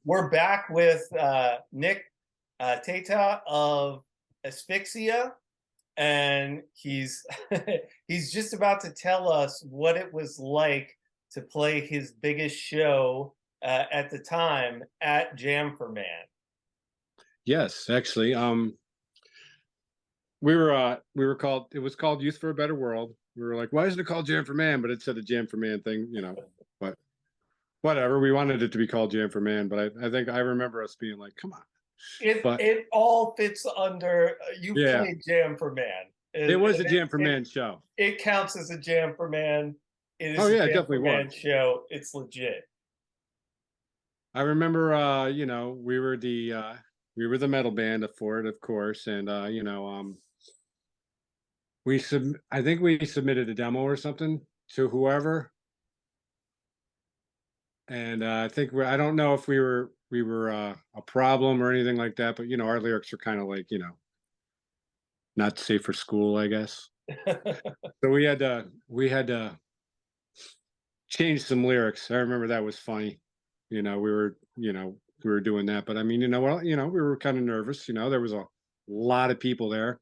We're back with Nick Teta of Asphyxia, and he's he's just about to tell us what it was like to play his biggest show at the time at Jam for Man. Yes, actually, we were called. It was called Youth for a Better World. We were like, why isn't it called Jam for Man? But it said a Jam for Man thing, But whatever. We wanted it to be called Jam for Man, but I think I remember us being like, come on. It all fits under you played Jam for Man. It was a Jam for Man show. It counts as a Jam for Man. It is a Jam definitely for Man show. It's legit. I remember, we were the metal band for it, of course, and I think we submitted a demo or something to whoever, and I think I don't know if we were a problem or anything like that, but our lyrics are kind of like not safe for school, I guess. So we had to change some lyrics. I remember that was funny. We were doing that, but I mean, we were kind of nervous. There was a lot of people there.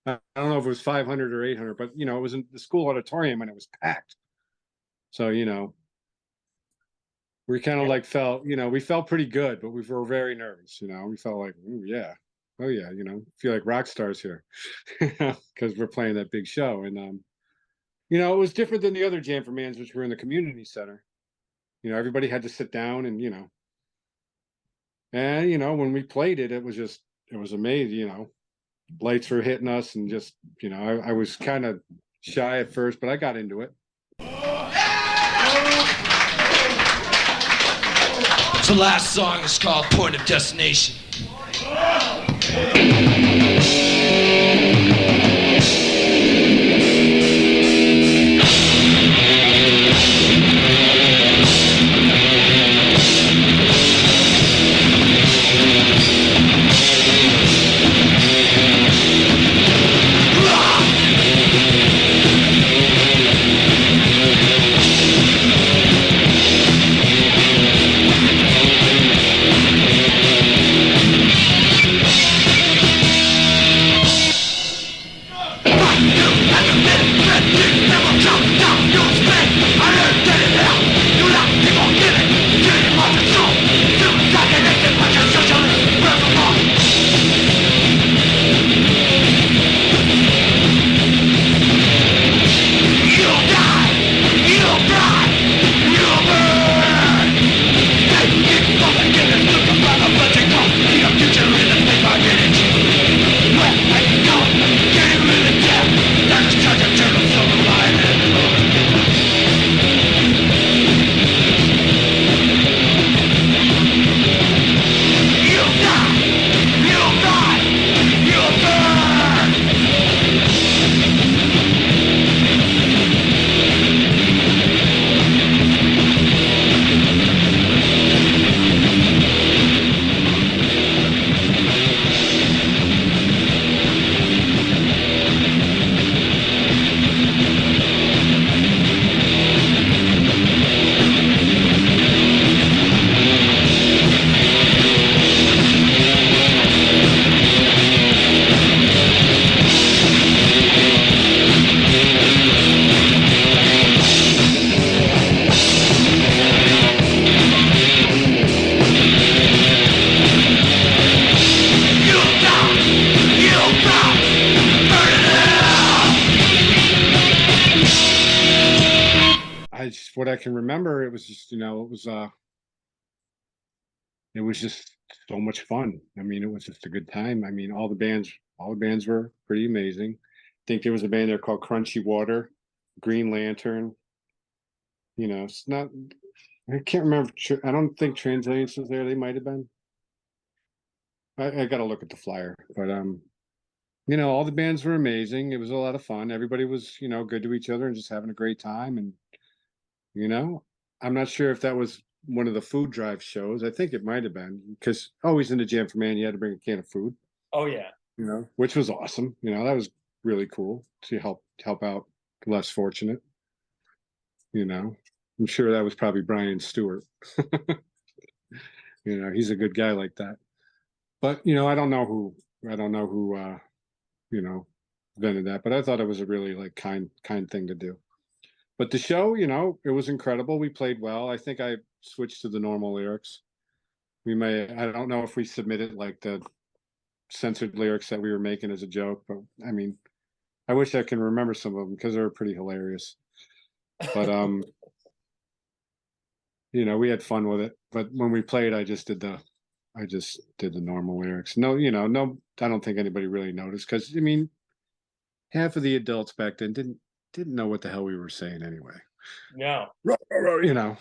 I don't know if it was 500 or 800, but it was in the school auditorium and it was packed. So we kind of like felt, we felt pretty good, but we were very nervous. We felt like, oh yeah, feel like rock stars here, because we're playing that big show. And it was different than the other Jam for Mans, which were in the community center. Everybody had to sit down and when we played it, it was amazing. Lights were hitting us, and just I was kind of shy at first, but I got into it. The last song is called Point of Destination. What I can remember, it was just, it was just so much fun. I mean, it was just a good time. I mean, all the bands were pretty amazing. I think there was a band there called Crunchy Water, Green Lantern. It's not, I can't remember. I don't think Translations was there. They might have been. I got to look at the flyer, but all the bands were amazing. It was a lot of fun. Everybody was, good to each other and just having a great time. And I'm not sure if that was one of the food drive shows. I think it might have been, because always in the Jam for Man, you had to bring a can of food. Oh yeah. Which was awesome. That was really cool to help out less fortunate. I'm sure that was probably Brian Stewart. You know, he's a good guy like that. But you know, I don't know who you know, invented that, but I thought it was a really like kind thing to do. But the show, you know, it was incredible. We played well. I think I switched to the normal lyrics. We may, I don't know if we submitted like the censored lyrics that we were making as a joke, but I mean, I wish I can remember some of them because they were pretty hilarious. But you know, we had fun with it. But when we played, I just did the normal lyrics. No, you know, no, I don't think anybody really noticed because I mean, half of the adults back then didn't know what the hell we were saying anyway. No. You know.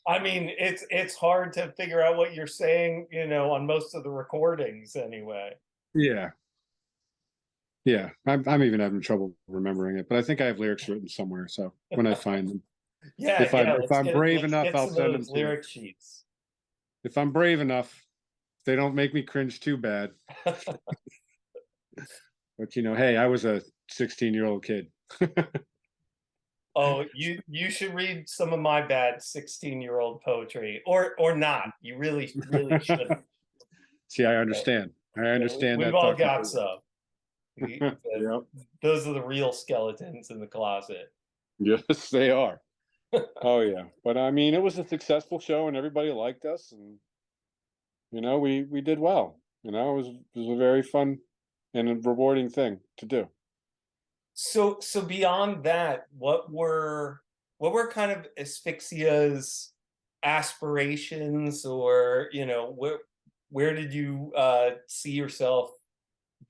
I mean, it's hard to figure out what you're saying, on most of the recordings anyway. Yeah. Yeah. I'm even having trouble remembering it, but I think I have lyrics written somewhere. So when I find them, Yeah, if let's I'm brave let's enough, get I'll some of send them those to you. lyric sheets. If I'm brave enough, they don't make me cringe too bad. But you know, hey, I was a 16-year-old kid. Oh, you should read some of my bad 16-year-old poetry, or not. You really shouldn't. See, I understand. I understand We've that all thought got completely. some. Yep. Those are the real skeletons in the closet. Yes, they are. Oh yeah. But I mean, it was a successful show and everybody liked us and you know, we did well. You know, it was a very fun and a rewarding thing to do. So beyond that, what were kind of Asphyxia's aspirations, or where did you see yourself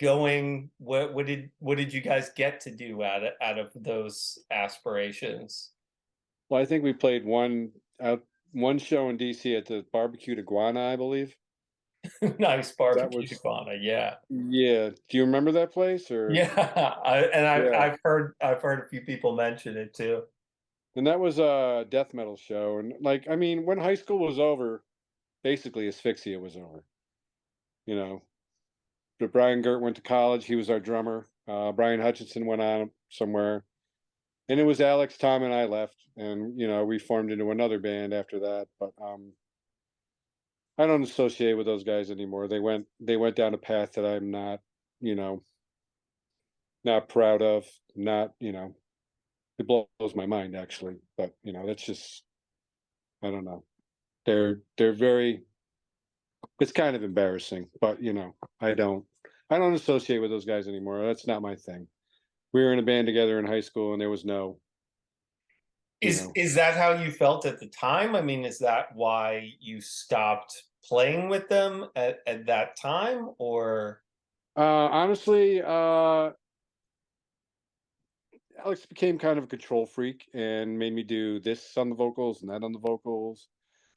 going? What did you guys get to do out of those aspirations? Well, I think we played one show in DC at the Barbecue Iguana, I believe. Nice That barbecue was iguana, yeah. yeah. Do you remember that place or Yeah, I've yeah. I've heard a few people mention it too. And that was a death metal show. And like I mean, when high school was over, basically Asphyxia was over. You know, but Brian Gert went to college. He was our drummer. Brian Hutchinson went on somewhere, and it was Alex, Tom, and I left, and you know we formed into another band after that. But I don't associate with those guys anymore. They went down a path that I'm not, you know, not proud of. Not you know, it blows my mind actually. But you know, that's just I don't know. They're very. It's kind of embarrassing, but you know, I don't associate with those guys anymore. That's not my thing. We were in a band together in high school, and there was no, you Is know, is that how you felt at the time? I mean, is that why you stopped playing with them at that time, or honestly, Alex became kind of a control freak and made me do this on the vocals and that on the vocals.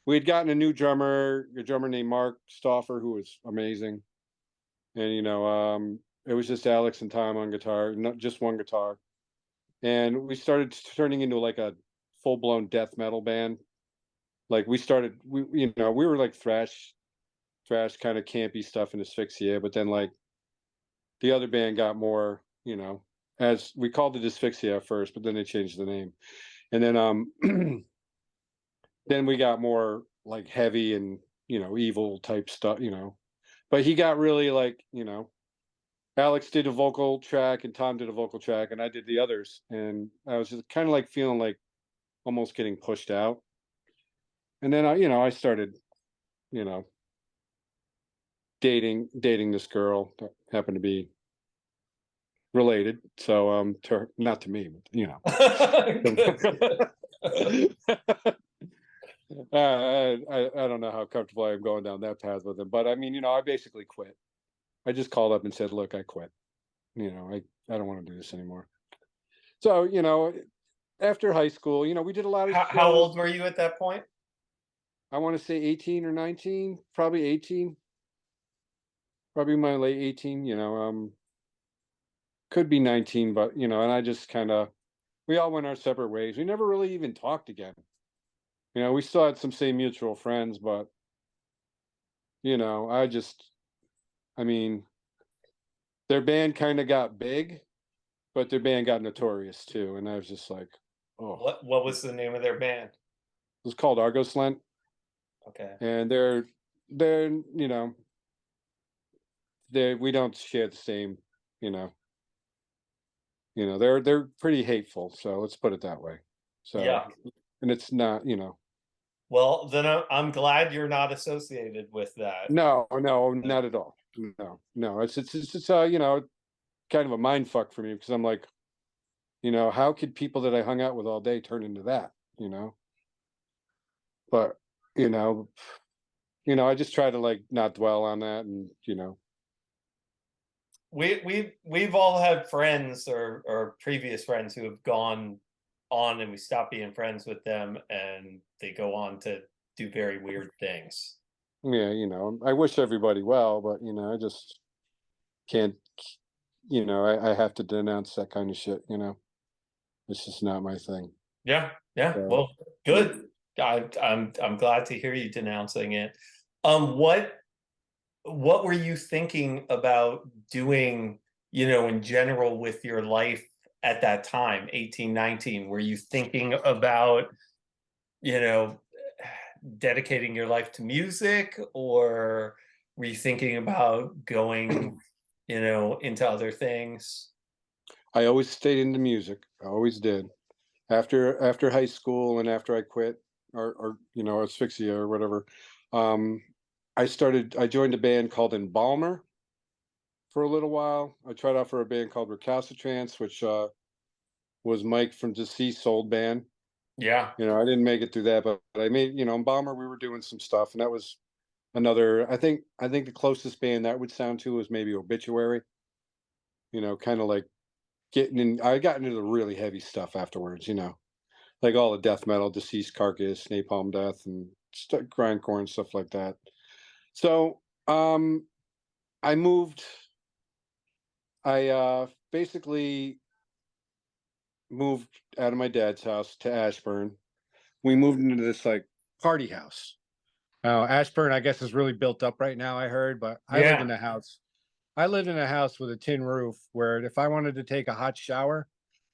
We had gotten a drummer named Mark Stauffer, who was amazing. And, you know, it was just Alex and Tom on guitar, not just one guitar. And we started turning into like a full blown death metal band. Like you know, we were like thrash kind of campy stuff in Asphyxia, but then like the other band got more, you know, as we called it Asphyxia at first, but then they changed the name. And then then we got more like heavy and, you know, evil type stuff, you know. But he got really like, you know, Alex did a vocal track and Tom did a vocal track and I did the others. And I was just kind of like feeling like almost getting pushed out. And then you know, I started, you know, dating this girl that happened to be related. So not to me, but you know. I don't know how comfortable I am going down that path with him, but I mean, you know, I basically quit. I just called up and said, "Look, I quit. You know, I don't want to do this anymore." So, you know, after high school, you know, we did a lot of how shows. old were you at that point? I want to say 18 or 19, probably 18, probably my late 18. You know, could be 19, but you know, and I just kind of we all went our separate ways. We never really even talked again. You know, we still had some same mutual friends, but you know, I mean, their band kind of got big, but their band got notorious too. And I was just like, oh, What it was the name of their band? was called Argos Lent. Okay. And they're, we don't share the same, you know, they're pretty hateful. So let's put it that way. So, Yeah. and it's not, Well, then I'm glad you're not associated with that. no, not at all. No, it's kind of a mind fuck for me because I'm like, how could people that I hung out with all day turn into that, But, you know, I just try to like not dwell on that and, We've all had friends or previous friends who have gone on and we stop being friends with them and they go on to do very weird things. yeah, I wish everybody well, but, I just can't, I have to denounce that kind of shit, It's just not my thing. Yeah, yeah. So, Well, good. I'm glad to hear you denouncing it. What were you thinking about doing, in general with your life at that time, 18, 19? Were you thinking about, you know, dedicating your life to music, or were you thinking about going, into other things? I always stayed into music. I always did. After high school and after I quit or asphyxia or whatever, um, I joined a band called Embalmer for a little while. I tried out for a band called Recalcitrance, which was Mike from Deceased old band. Yeah. I didn't make it through that, but I made, Embalmer, we were doing some stuff, and that was another, I think the closest band that would sound to was maybe Obituary, kind of like I got into the really heavy stuff afterwards, like all the death metal, Deceased Carcass, Napalm Death, and grindcore and stuff like that. So I moved. I basically moved out of my dad's house to Ashburn. We moved into this like party house. Ashburn, I guess, is really built up right now, I heard, but I lived Yeah. in a house. I lived in a house with a tin roof where if I wanted to take a hot shower,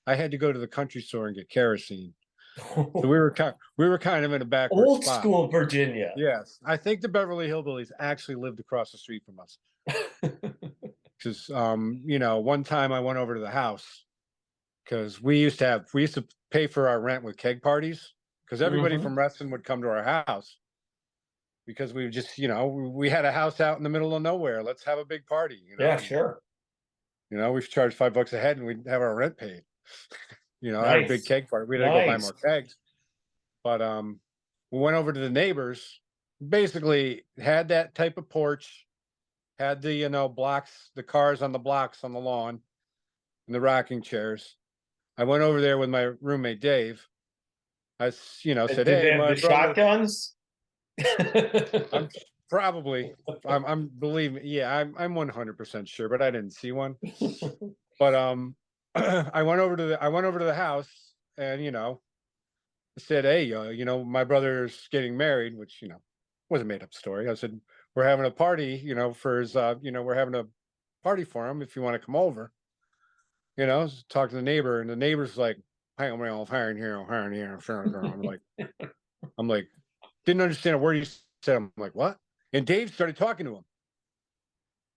I had to go to the country store and get kerosene. So we were kind of in a backward Old spot. school Virginia. Yes, I think the Beverly Hillbillies actually lived across the street from us. Because one time I went over to the house because we used to pay for our rent with keg parties because everybody Mhm. from Reston would come to our house because we just we had a house out in the middle of nowhere. Let's have a big party. Yeah, sure. We charged $5 a head and we'd have our rent paid. Have a big Nice. keg party. We had to go buy more kegs. But we went over to the neighbors, basically had that type of porch, had the blocks, the cars on the blocks on the lawn, and the rocking chairs. I went over there with my roommate Dave. I said, Did they "Hey, have my the brother." shotguns? I'm probably, I'm believe me, yeah, I'm 100% sure, but I didn't see one. But I went over to the house and I said, "Hey, my brother's getting married," which was a made up story. I said, "We're having a party, for his, we're having a party for him. If you want to come over, talk to the neighbor." And the neighbor's like, "Hey, I'm hiring here, hiring here." I'm like, didn't understand a word he said. I'm like, "What?" And Dave started talking to him,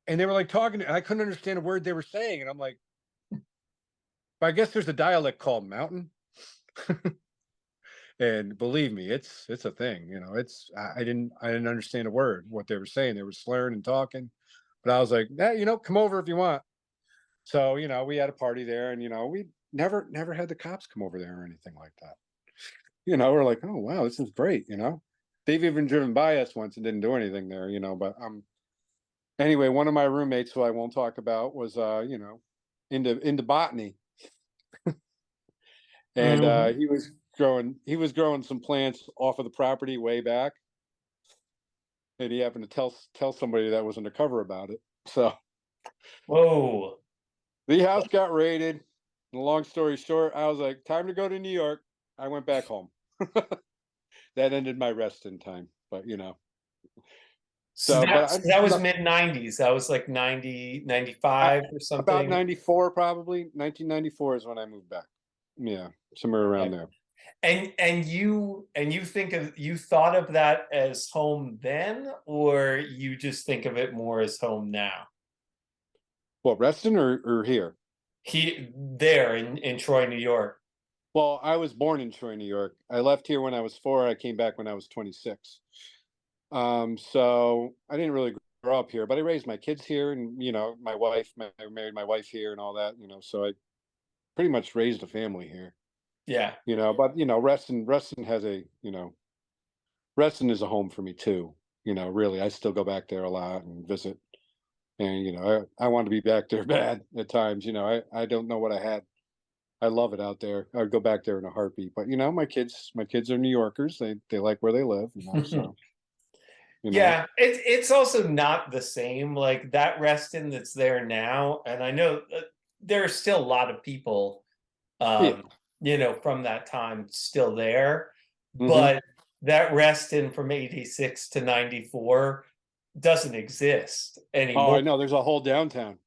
and they were like talking, and I couldn't understand a word they were saying. And I'm like, "But I guess there's a dialect called Mountain." And believe me, it's a thing. It's I didn't understand a word what they were saying. They were slurring and talking, but I was like, come over if you want. So we had a party there, and we never had the cops come over there or anything like that. We're like, oh wow, this is great. They've even driven by us once and didn't do anything there. But anyway, one of my roommates, who I won't talk about, was into botany, and Mhm. he was growing some plants off of the property way back, and he happened to tell somebody that was undercover about it. So Whoa. the house got raided. And long story short, I was like, time to go to New York. I went back home. That ended my resting time. But So but that, I'm so that was not, mid 90s. That was like 90, I, 95 or about something. 94, probably 1994 is when I moved back. Yeah, somewhere around Okay. there. And you thought of that as home then, or you just think of it more as home now? What, Reston or here? There in Troy, New York. Well, I was born in Troy, New York. I left here when I was 4. I came back when I was 26. So I didn't really grow up here, but I raised my kids here, and my wife, I married my wife here, and all that. So I pretty much raised a family here. Yeah. But Reston has a Reston is a home for me too. Really, I still go back there a lot and visit, and I want to be back there bad at times. I don't know what I had. I love it out there. I'd go back there in a heartbeat. But my kids are New Yorkers. They like where they live. So Yeah, it's also not the same. Like that Reston that's there now, and I know there are still a lot of people, yeah. from that time still there, Hmm. but that Reston from '86 to '94 doesn't exist Oh, anymore. I know. There's a whole downtown.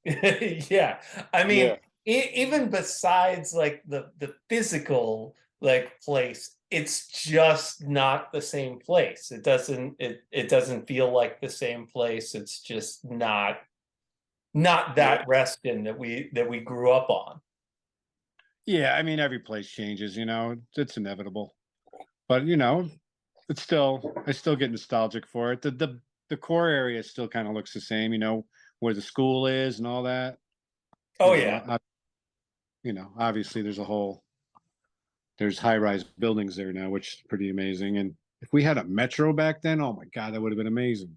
Yeah, I mean, Yeah. even besides like the physical like place, it's just not the same place. It doesn't feel like the same place. It's just not Yeah. that Reston that we grew up on. Yeah. I mean, every place changes. It's inevitable. But it's I still get nostalgic for it. The core area still kind of looks the same. Where the school is and all that. Oh yeah. Obviously there's high-rise buildings there now, which is pretty amazing. And if we had a metro back then, oh my God, that would have been amazing.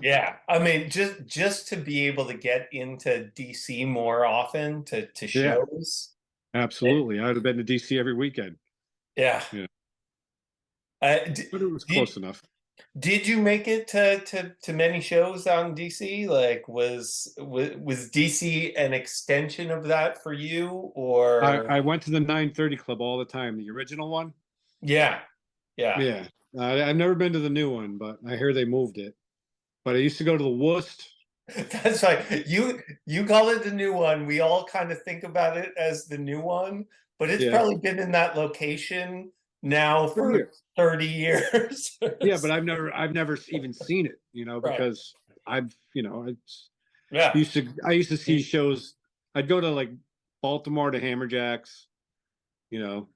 Yeah, I mean, just to be able to get into DC more often to Yeah, shows. absolutely. I would have been to DC every weekend. Yeah. Yeah, Uh, but it was did, close enough. did you make it to many shows out in DC? Like, was DC an extension of that for you, or? I went to the 930 Club all the time, the original one. Yeah, yeah. Yeah, I've never been to the new one, but I hear they moved it. But I used to go to the Worcest. That's right. You call it the new one. We all kind of think about it as the new one, but it's Yeah, probably been in that location now for for years. 30 years. Yeah, but I've never even seen it. Right. Because it's Yeah. I used to see shows. I'd go to like Baltimore to Hammerjacks. You know,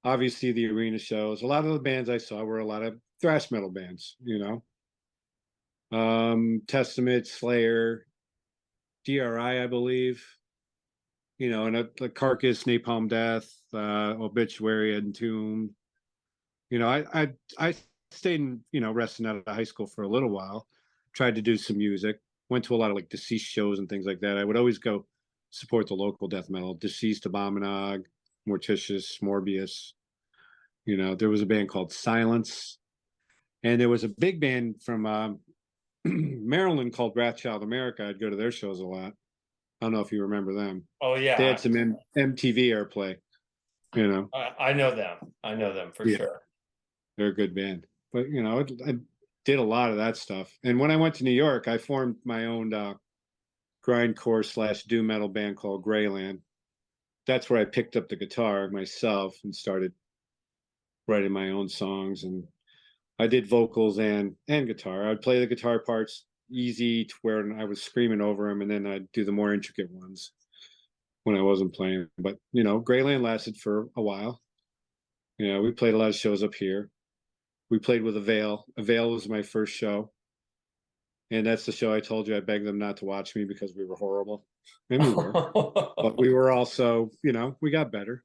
obviously the arena shows. A lot of the bands I saw were a lot of thrash metal bands. Testament, Slayer, DRI, I believe. And the Carcass, Napalm Death, Obituary, Entombed. I stayed in resting out of high school for a little while. Tried to do some music. Went to a lot of like Deceased shows and things like that. I would always go support the local death metal. Deceased, Abominog, Morticius, Morbius. There was a band called Silence, and there was a big band from Maryland called Wrathchild America. I'd go to their shows a lot. I don't know if you remember them. Oh They yeah. had some MTV airplay. I know them. I know them for Yeah, sure. they're a good band. But I did a lot of that stuff. And when I went to New York, I formed my own grindcore / doom metal band called Greyland. That's where I picked up the guitar myself and started writing my own songs. And I did vocals and guitar. I'd play the guitar parts easy to where I was screaming over them, and then I'd do the more intricate ones when I wasn't playing. But Greyland lasted for a while. We played a lot of shows up here. We played with Avail. Avail was my first show, and that's the show I told you I begged them not to watch me because we were horrible, and we were. But we were also, we got better.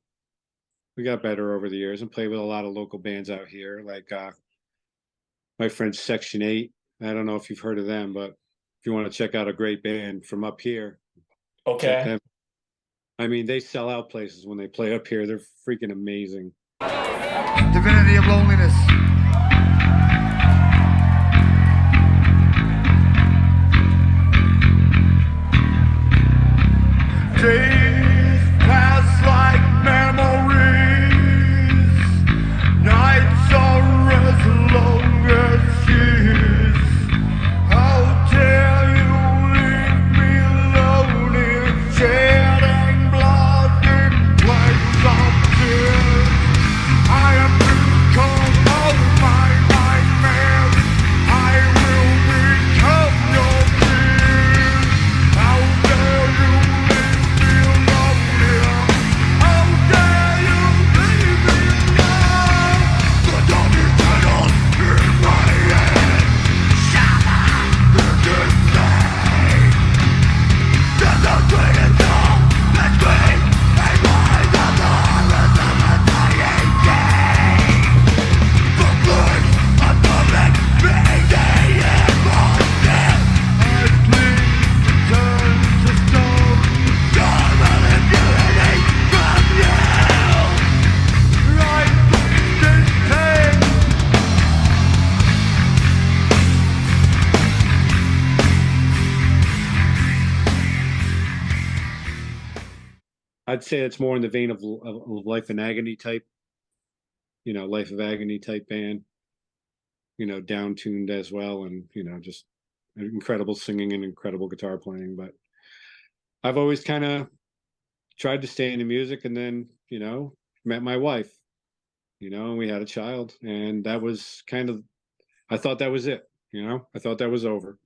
We got better over the years and played with a lot of local bands out here, like my friend Section 8. I don't know if you've heard of them, but if you want to check out a great band from up here, check Okay. them. I mean, they sell out places when they play up here. They're freaking amazing. Divinity of loneliness. Days pass like memories. Nights are as long as years. How dare you leave me alone in shedding blood in white I'd say it's more in the vein of Life in Agony type, Life of Agony type band, down tuned as well, and just incredible singing and incredible guitar playing. But I've always kind of tried to stay into music, and then met my wife, and we had a child, and that was kind of, I thought that was it. I thought that was over.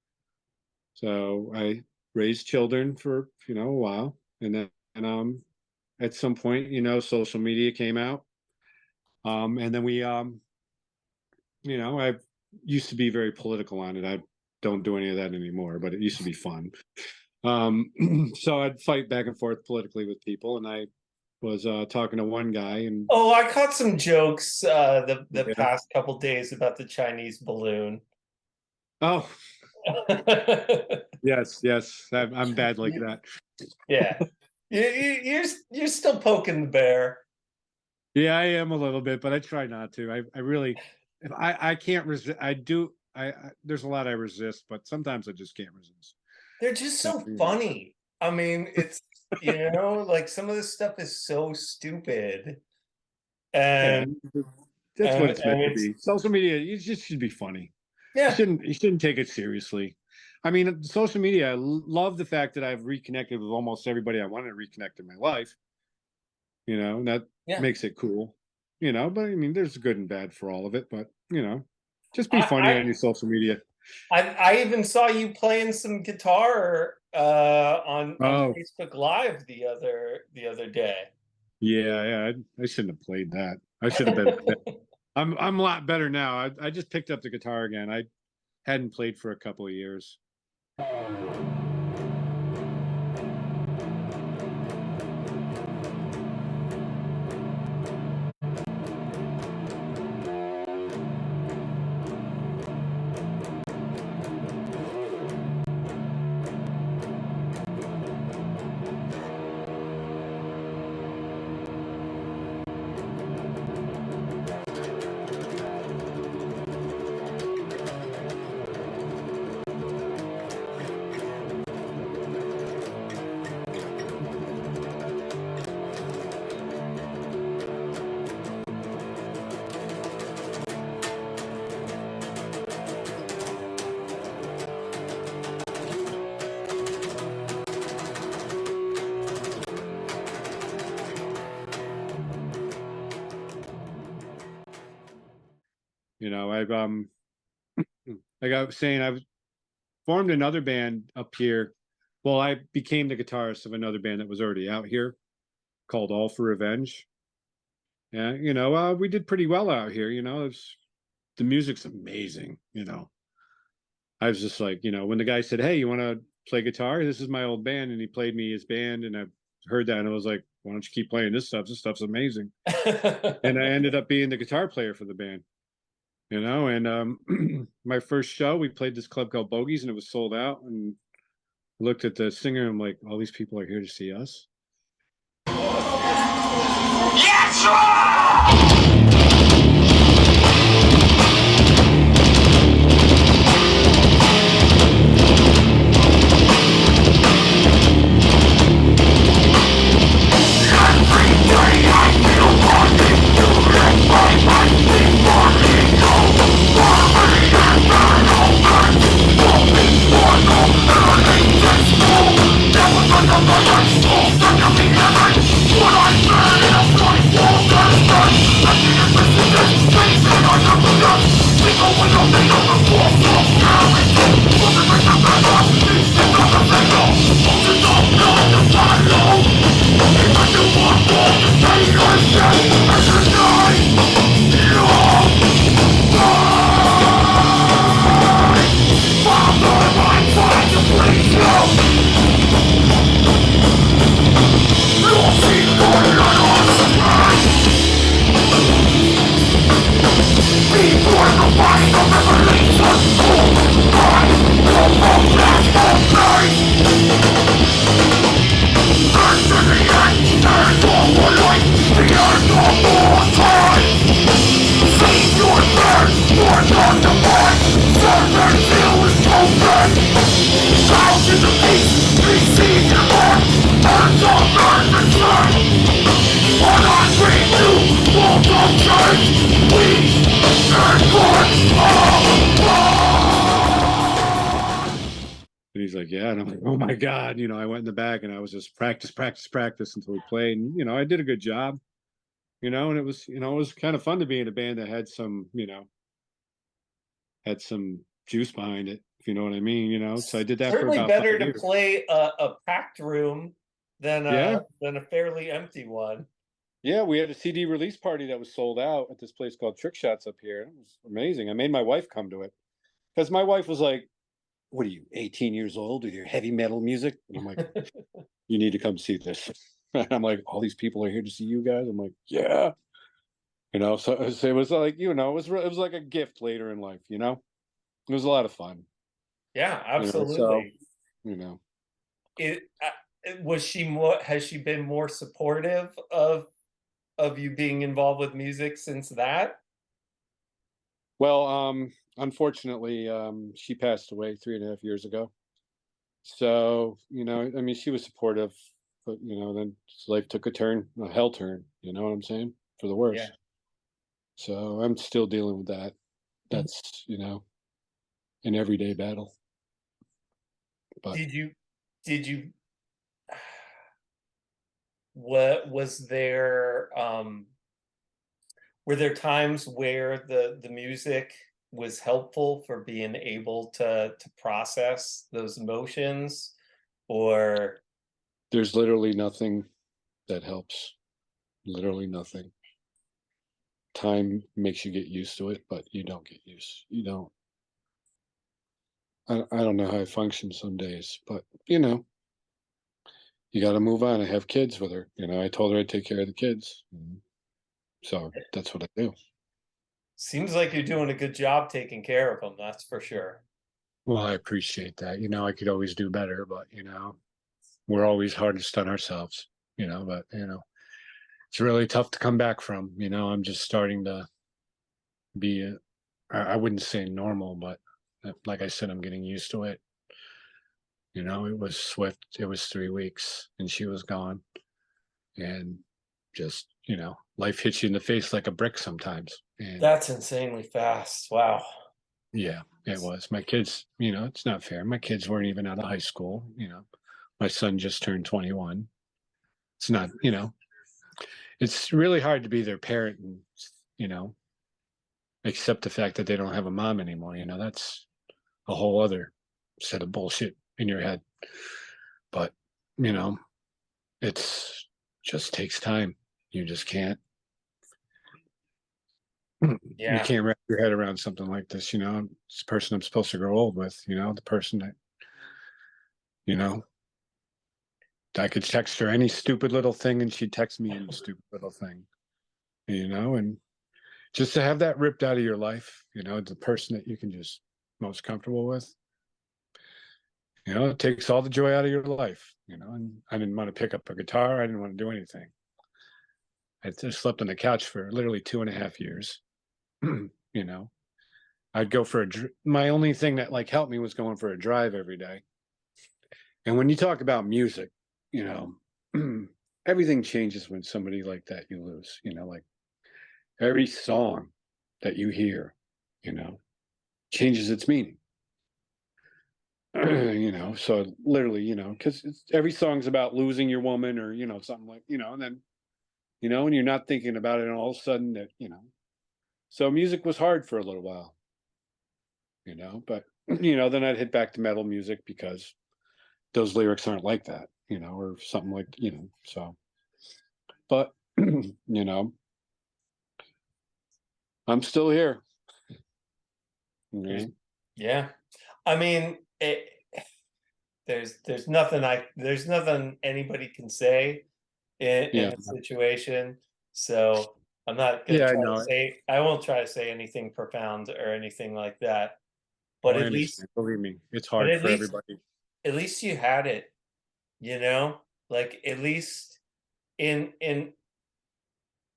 So I raised children for a while, and then at some point, social media came out, and then we I used to be very political on it. I don't do any of that anymore, but it used to be fun. So I'd fight back and forth politically with people, and I was talking to one guy, and oh, I caught some jokes the past couple days about the Chinese balloon. Oh, yes, I'm bad like that. Yeah, you're still poking the bear. Yeah, I am a little bit, but I try not to. I really, if I can't resist. There's a lot I resist, but sometimes I just can't resist. They're just so funny. I mean, it's like some of this stuff is so stupid, and that's what it's meant to be. Social media, you just should be funny. Yeah, you shouldn't take it seriously. I mean, social media, I love the fact that I've reconnected with almost everybody I wanted to reconnect in my life. That makes it cool. But I mean, there's good and bad for all of it. But just be funny on your social media. I even saw you playing some guitar on Facebook Live the other day. Yeah, I shouldn't have played that. I should have been. I'm a lot better now. I just picked up the guitar again. I hadn't played for a couple of years. Like I was saying, I've formed another band up here. Well, I became the guitarist of another band that was already out here called All for Revenge. Yeah, we did pretty well out here. The music's amazing. I was just like, when the guy said, "Hey, you want to play guitar? This is my old band," and he played me his band, and I heard that, and I was like, "Why don't you keep playing this stuff? This stuff's amazing." And I ended up being the guitar player for the band. And my first show, we played this club called Bogies, and it was sold out. And I looked at the singer, and I'm like, all these people are here to see us. Yes! What I say is 24 Thursday. he's like, yeah. And I'm like, oh my God. I went in the back and I was just practice until we played. And, I did a good job, and it was kind of fun to be in a band that had some juice behind it, if you know what I mean. So I did that for Certainly about 5 better to years. play a packed room than Yeah. a fairly empty one. Yeah, we had a CD release party that was sold out at this place called Trick Shots up here. It was amazing. I made my wife come to it because my wife was like, what are you, 18 years old with your heavy metal music? And I'm like, you need to come see this. And I'm like, all these people are here to see you guys. I'm like, yeah. So it was like, it was like a gift later in life, It was a lot of fun. Yeah, So, absolutely. It, Was she more? Has she been more supportive of you being involved with music since that? well, unfortunately, she passed away 3.5 years ago. So, she was supportive, but, then life took a hell turn, you know what I'm saying? For the worse. Yeah. So I'm still dealing with that. That's, an everyday battle. But Did you what was there were there times where the music was helpful for being able to process those emotions, or there's literally nothing that helps. Literally nothing. Time makes you get used to it, but you don't get used. You don't. I don't know how I function some days, but you got to move on. I have kids with her. I told her I'd take care of the kids. So that's what I do. seems like you're doing a good job taking care of them, that's for sure. Well, I appreciate that. I could always do better, but we're always hardest on ourselves, but it's really tough to come back from. I'm just starting to be I wouldn't say normal, but like I said, I'm getting used to it. It was swift. It was 3 weeks and she was gone. And just, life hits you in the face like a brick sometimes. And That's insanely fast. Wow. yeah, it was. My kids, it's not fair. My kids weren't even out of high school. My son just turned 21. It's not, it's really hard to be their parent and, accept the fact that they don't have a mom anymore. That's a whole other set of bullshit in your head. But, it's just takes time. You just can't. Yeah. You can't wrap your head around something like this. It's the person I'm supposed to grow old with. The person that, I could text her any stupid little thing and she'd text me any stupid little thing. And just to have that ripped out of your life, the person that you can just most comfortable with, it takes all the joy out of your life, and I didn't want to pick up a guitar. I didn't want to do anything. I just slept on the couch for literally 2.5 years. I'd go for my only thing that like helped me was going for a drive every day. And when you talk about music, everything changes when somebody like that you lose, like every song that you hear, changes its meaning. So literally, because every song's about losing your woman or, something like, and then, and you're not thinking about it and all of a sudden that, so music was hard for a little while, but, then I'd hit back to metal music because those lyrics aren't like that, or something like, so, but, I'm still here. Yeah. I mean, there's nothing anybody can say in a situation. So I'm not gonna try to say, I won't try to say anything profound or anything like that. But I at least, believe me, it's hard for everybody. At least you had it, like at least in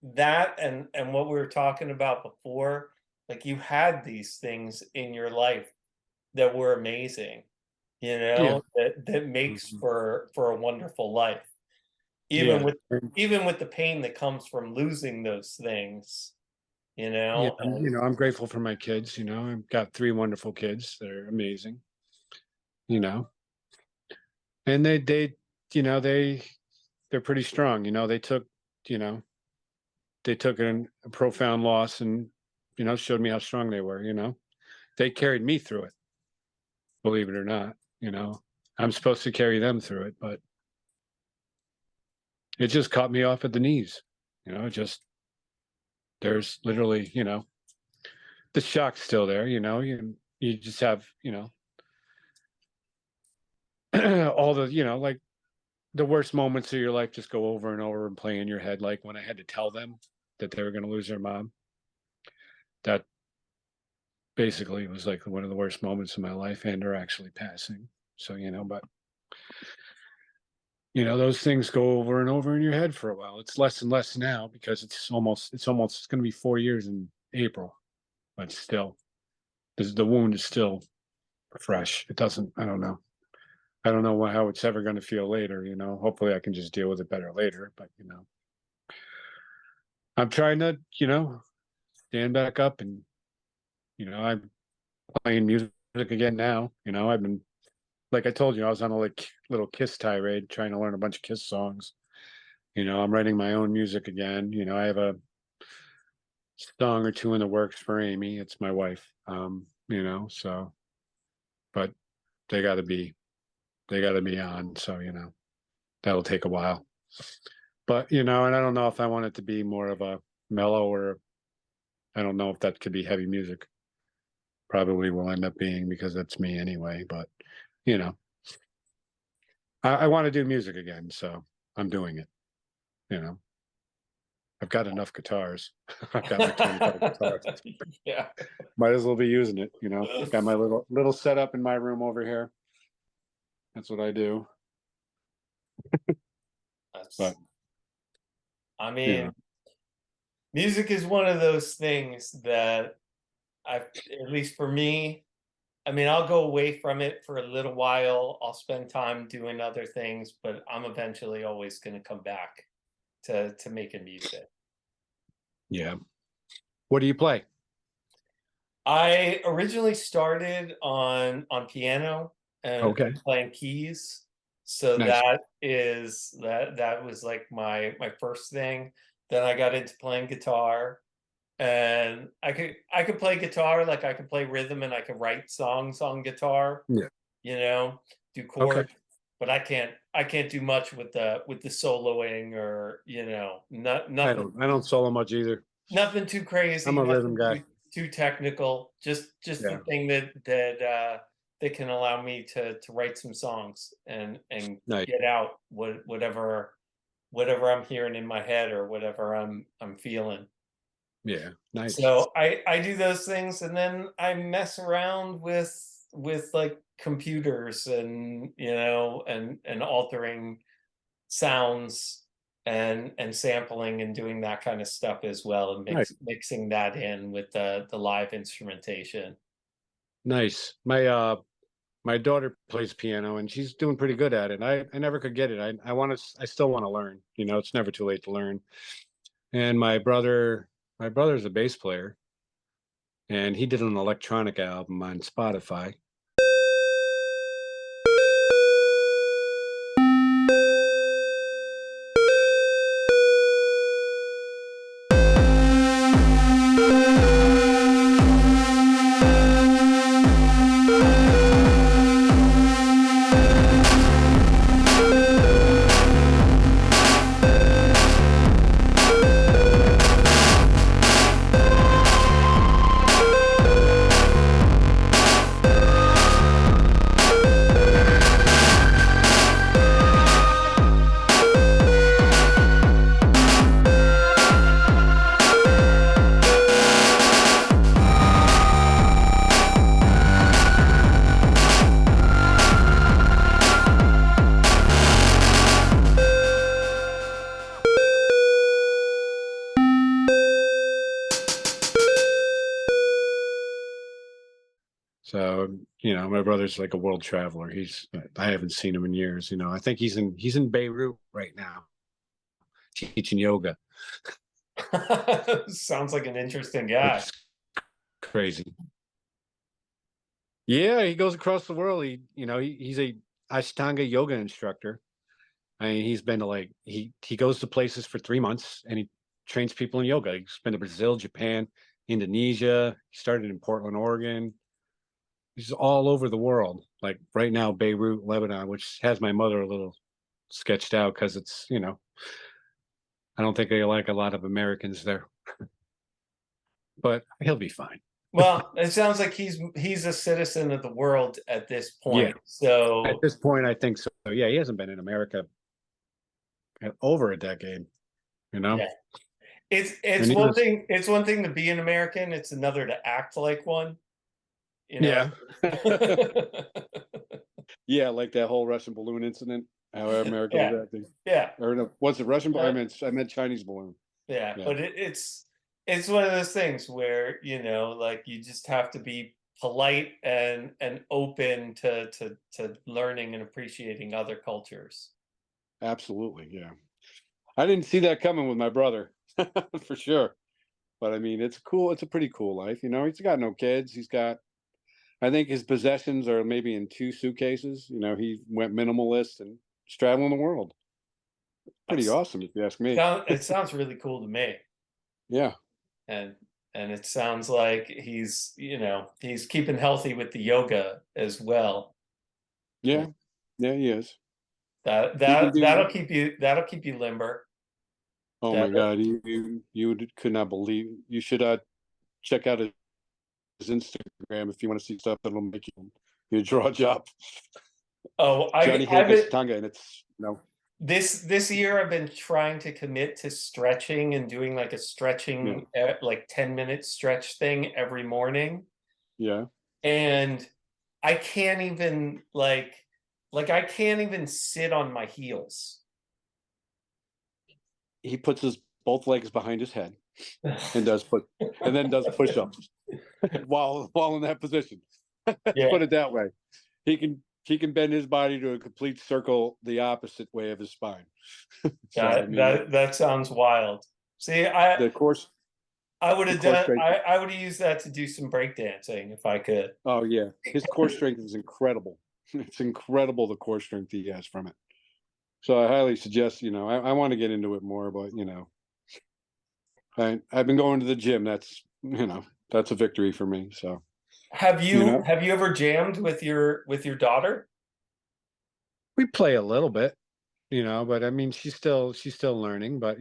that and what we were talking about before, like you had these things in your life that were amazing, that makes for a wonderful life, even with the pain that comes from losing those things, I'm grateful for my kids. I've got 3 wonderful kids that are amazing, And you know, they're pretty strong. You know, you know, they took a profound loss and, you know, showed me how strong they were, you know. They carried me through it, believe it or not, you know. I'm supposed to carry them through it, but it just caught me off at the knees. You know, just there's literally, you know, the shock's still there, you know. You just have, you know, all the, you know, like the worst moments of your life just go over and over and play in your head. Like when I had to tell them that they were going to lose their mom, that basically was like one of the worst moments of my life, and they're actually passing. So, you know, but you know, those things go over and over in your head for a while. It's less and less now because it's going to be 4 years in April, but still, the wound is still fresh. It doesn't, I don't know. I don't know how it's ever going to feel later, you know. Hopefully I can just deal with it better later, but you know, I'm trying to, you know, stand back up and, you know, I'm playing music again now. You know, I've been, like I told you, I was on a like little Kiss tirade trying to learn a bunch of Kiss songs. You know, I'm writing my own music again. You know, I have a song or two in the works for Amy. It's my wife. You know, so but they gotta be on. So, you know, that'll take a while. But, you know, and I don't know if I want it to be more of a mellow, or I don't know if that could be heavy music. Probably will end up being, because that's me anyway. But, you know, I want to do music again, so I'm doing it. You know, I've got enough guitars. I've got like 25 guitars. Yeah. Might as well be using it. You know, I've got my little setup in my room over here. That's what I do. But I you mean, know, music is one of those things that at least for me, I mean, I'll go away from it for a little while. I'll spend time doing other things, but I'm eventually always going to come back to making music. yeah. What do you play? I originally started on piano and Okay. playing keys. So Nice. that was like my first thing. Then I got into playing guitar, and I could play guitar, like I could play rhythm and I could write songs on guitar, Yeah. you know, do Okay. chords, but I can't do much with the soloing, or, you know, I don't solo much either. nothing too crazy, I'm a rhythm nothing guy. too technical. Just the Yeah. thing that can allow me to write some songs and Nice. get out whatever I'm hearing in my head, or whatever I'm feeling. Yeah. Nice. So I do those things, and then I mess around with like computers, and, you know, and altering sounds and sampling and doing that kind of stuff as well, and Nice. mixing that in with the live instrumentation. Nice. My daughter plays piano and she's doing pretty good at it. I never could get it. I still want to learn. You know, it's never too late to learn. And my brother's a bass player, and he did an electronic album on Spotify. So, you know, my brother's like a world traveler. I haven't seen him in years. You know, I think he's in Beirut right now teaching yoga, Sounds like an interesting which guy. is crazy. Yeah, he goes across the world. He's a Ashtanga yoga instructor. I mean, he's been to like he goes to places for 3 months and he trains people in yoga. He's been to Brazil, Japan, Indonesia. He started in Portland, Oregon. He's all over the world. Like right now, Beirut, Lebanon, which has my mother a little sketched out because it's, I don't think they like a lot of Americans there, but he'll be fine. Well, it sounds like he's a citizen of the world at this point. Yeah. So At this point, I think so. Yeah, he hasn't been in America in over a decade, Yeah. It's And one thing. It's one thing to be an American. It's another to act like one. Yeah. Yeah. Yeah, like that whole Russian balloon incident, how America was acting. Yeah. Or no, was it Russian? I meant Chinese balloon. Yeah. Yeah. But it's one of those things where, like you just have to be polite and open to learning and appreciating other cultures. Absolutely, yeah. I didn't see that coming with my brother, for sure. But I mean, it's cool. It's a pretty cool life. He's got no kids. I think his possessions are maybe in 2 suitcases. He went minimalist and he's traveling the world. Pretty awesome, if you ask me. It sounds really cool to me. Yeah. And it sounds like he's keeping healthy with the yoga as well. Yeah. Yeah, he is. That'll keep you limber. Oh my God, you could not believe. You should check out his Instagram if you want to see stuff that'll make your jaw drop. Oh, Johnny Hankus Tonga, and it's this year I've been trying to commit to stretching and doing like a stretching like 10-minute stretch thing every morning. Yeah. And I can't even I can't even sit on my heels. He puts his both legs behind his head and does push-ups while in that position. Put it that way. He can bend his body to a complete circle the opposite way of his spine. That sounds wild. See, I would have used that to do some breakdancing if I could. Oh yeah, his core strength is incredible. It's incredible the core strength he has from it. So I highly suggest, I want to get into it more, but I've been going to the gym. That's a victory for me. So have you ever jammed with your daughter? We play a little bit, but I mean she's still learning, but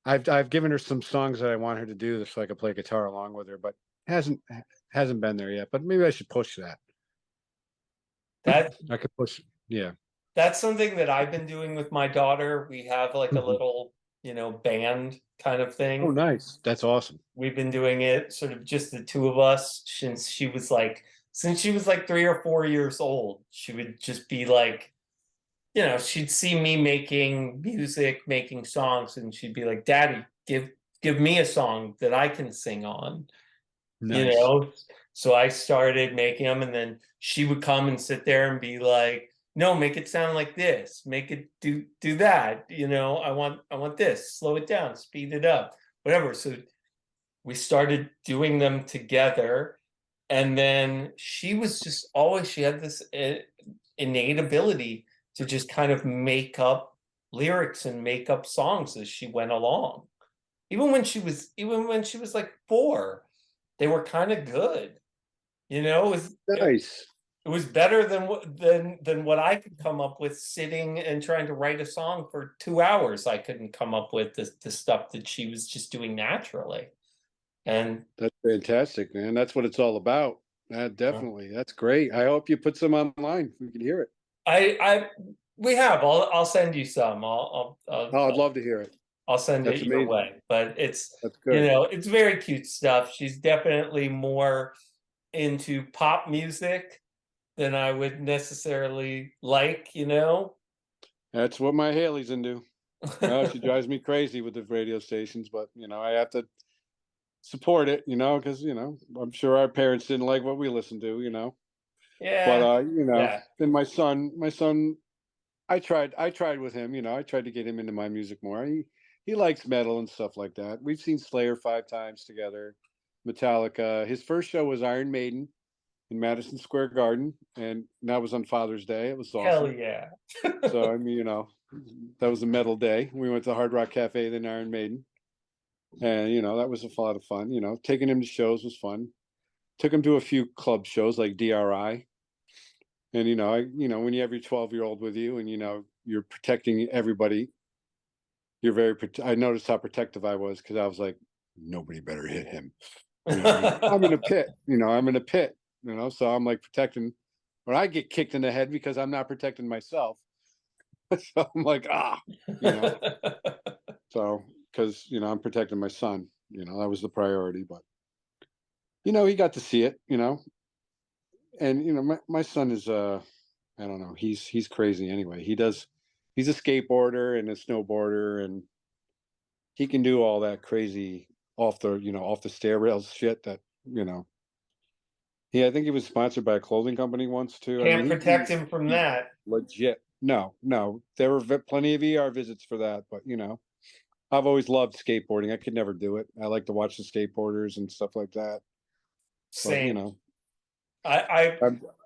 I've given her some songs that I want her to do so I could play guitar along with her, but hasn't been there yet. But maybe I should push that. I could push, yeah. That's something that I've been doing with my daughter. We have like a little, band kind of thing. Oh, nice. That's awesome. We've been doing it sort of just the two of us since she was like 3 or 4 years old. She would just be like, she'd see me making music, making songs, and she'd be like, "Daddy, give me a song that I can sing on." Nice. So I started making them, and then she would come and sit there and be like, "No, make it sound like this. Make it do that. I want this. Slow it down, speed it up, whatever." So we started doing them together, and then she had this innate ability to just kind of make up lyrics and make up songs as she went along. Even when she was like 4, they were kind of good. It was nice. It was better than what I could come up with sitting and trying to write a song for 2 hours. I couldn't come up with the stuff that she was just doing naturally. And that's fantastic, man. That's what it's all about. Definitely. That's great. I hope you put some online. We can hear it. We have. I'll send you some. I'd love to hear it. I'll send it your way. But that's good. It's very cute stuff. She's definitely more into pop music than I would necessarily like. That's what my Haley's into. She drives me crazy with the radio stations, but I have to support it, because I'm sure our parents didn't like what we listened to, Yeah. But then my son, I tried with him, I tried to get him into my music more. He likes metal and stuff like that. We've seen Slayer 5 times together, Metallica. His first show was Iron Maiden. in Madison Square Garden, and that was on Father's Day. It was Hell awesome. yeah. So I mean, that was a metal day. We went to Hard Rock Cafe, then Iron Maiden, and that was a lot of fun. Taking him to shows was fun. Took him to a few club shows like DRI, and when you have your 12-year-old with you, and you're protecting everybody, you're I noticed how protective I was, because I was like, nobody better hit him. I'm in a pit. I'm in a pit. So I'm like protecting, or I get kicked in the head because I'm not protecting myself. So I'm like, so because I'm protecting my son. That was the priority. But he got to see it. And my son is I don't know, he's crazy anyway. He's a skateboarder and a snowboarder, and he can do all that crazy off the stair rails shit that I think he was sponsored by a clothing company once too. Can't he protect him from that. legit. No, there were plenty of ER visits for that, but I've always loved skateboarding. I could never do it. I like to watch the skateboarders and stuff like that. Same. But,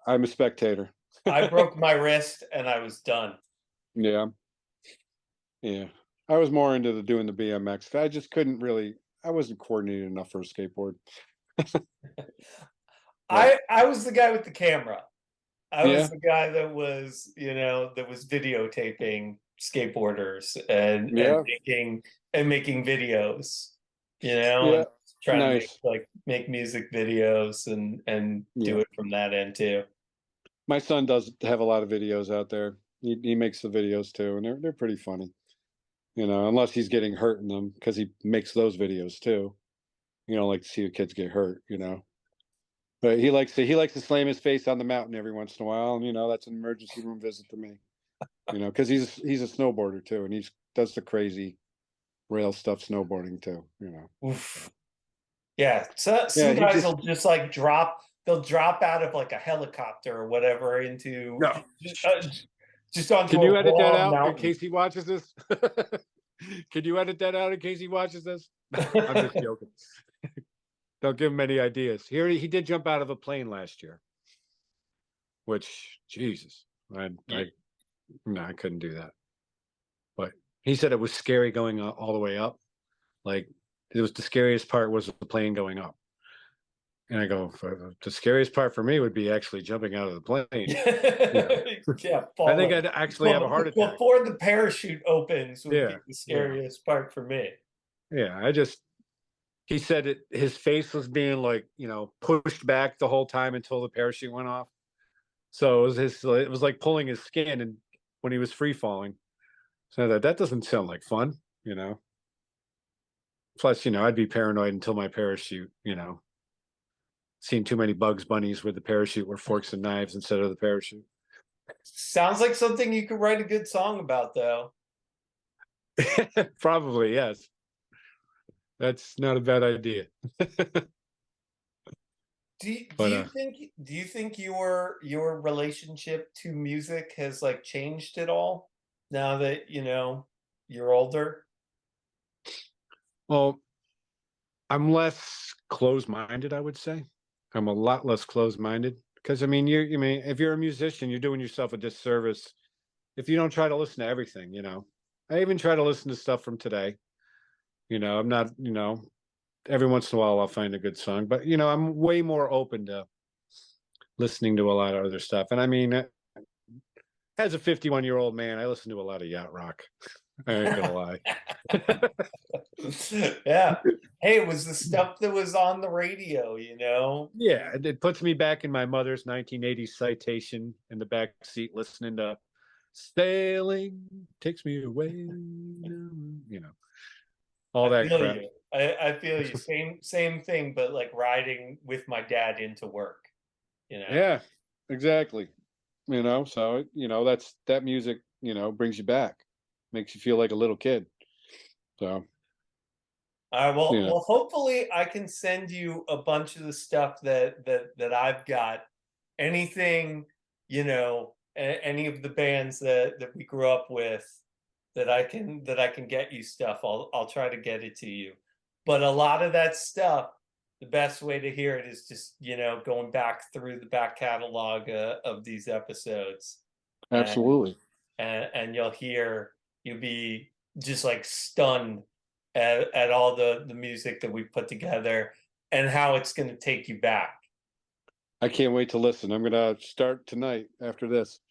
I'm a spectator. I broke my wrist and I was done. Yeah. I was more into doing the BMX. I just couldn't really. I wasn't coordinated enough for a skateboard. I was the guy with the camera. I was Yeah. the guy that was videotaping skateboarders and Yeah. making videos. Yeah. And trying Nice. to make music videos and do Yeah. it from that end too. My son does have a lot of videos out there. He makes the videos too, and they're pretty funny. Unless he's getting hurt in them, because he makes those videos too. You don't like to see the kids get hurt, But he likes to slam his face on the mountain every once in a while, and that's an emergency room visit to me. Because he's a snowboarder too, and he does the crazy rail stuff snowboarding too. Oof. Yeah, so some guys will just they'll drop out of like a helicopter or whatever into just onto. Can you edit that out mountain. in case he watches this? Can you edit that out in case he watches this? I'm just joking. Don't give him any ideas. He did jump out of a plane last year, which Jesus, I couldn't do that. But he said it was scary going all the way up. Like, it was the scariest part was the plane going up. And I go, the scariest part for me would be actually jumping out of the plane. Yeah, I think I'd actually have a heart attack. Before the parachute opens would be the scariest part for me. Yeah, he said his face was being pushed back the whole time until the parachute went off. So it was like pulling his skin, and when he was free falling. So that doesn't sound like fun, Plus, I'd be paranoid until my parachute, seen too many Bugs Bunnies with the parachute were forks and knives instead of the parachute. Sounds like something you could write a good song about, though. Probably, yes. That's not a bad idea. Do you think your relationship to music has changed at all now that you're older? Well, I'm less closed-minded, I would say. I'm a lot less closed-minded, because if you're a musician, you're doing yourself a disservice if you don't try to listen to everything. I even try to listen to stuff from today. I'm not, every once in a while I'll find a good song, but I'm way more open to listening to a lot of other stuff. And as a 51-year-old man, I listen to a lot of yacht rock. I ain't gonna lie. Yeah. Hey, it was the stuff that was on the radio, Yeah, it puts me back in my mother's 1980s Citation in the back seat, listening to "Sailing Takes Me Away." All that crap. I feel you. Same thing, but riding with my dad into work. Yeah, exactly. So that's that music. Brings you back, makes you feel like a little kid. So. All right. Well, hopefully I can send you a bunch of the stuff that I've got. Anything, any of the bands that we grew up with, that I can get you stuff. I'll try to get it to you. But a lot of that stuff the best way to hear it is just, going back through the back catalog of these episodes. Absolutely. And you'll be just like stunned at all the music that we put together and how it's going to take you back. I can't wait to listen. I'm gonna start tonight after this.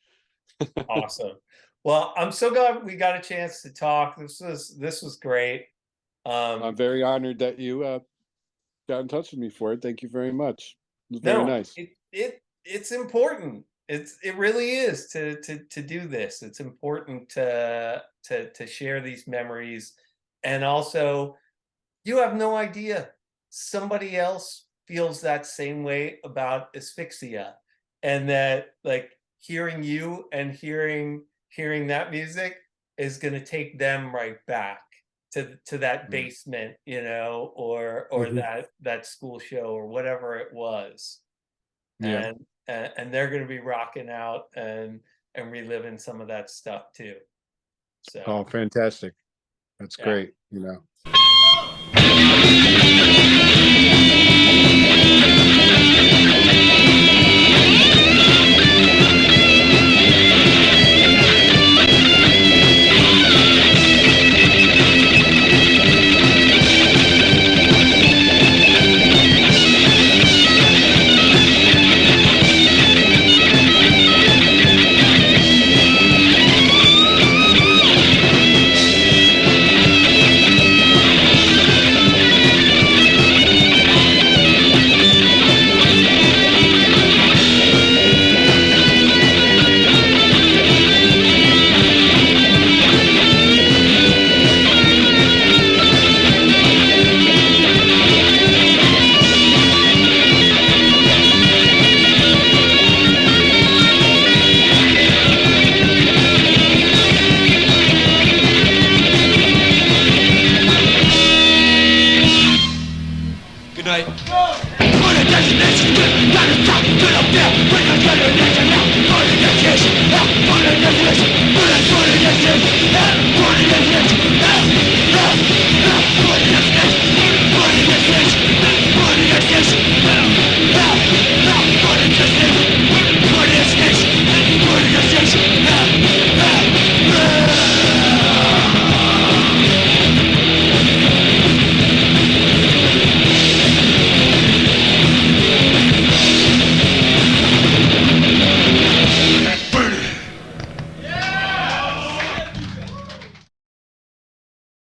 Awesome. Well, I'm so glad we got a chance to talk. This was great. I'm very honored that you got in touch with me for it. Thank you very much. It was very nice. It's important. It really is to do this. It's important to share these memories, and also, you have no idea, somebody else feels that same way about Asphyxia, and that like hearing you and hearing that music is going to take them right back to that basement, or that school show or whatever it was. Yeah. And they're going to be rocking out and reliving some of that stuff too. So Oh, fantastic. That's Yeah. great. Good night. Point of destination, gotta stop, get up there, bring a generation out. Point of destination, point of destination.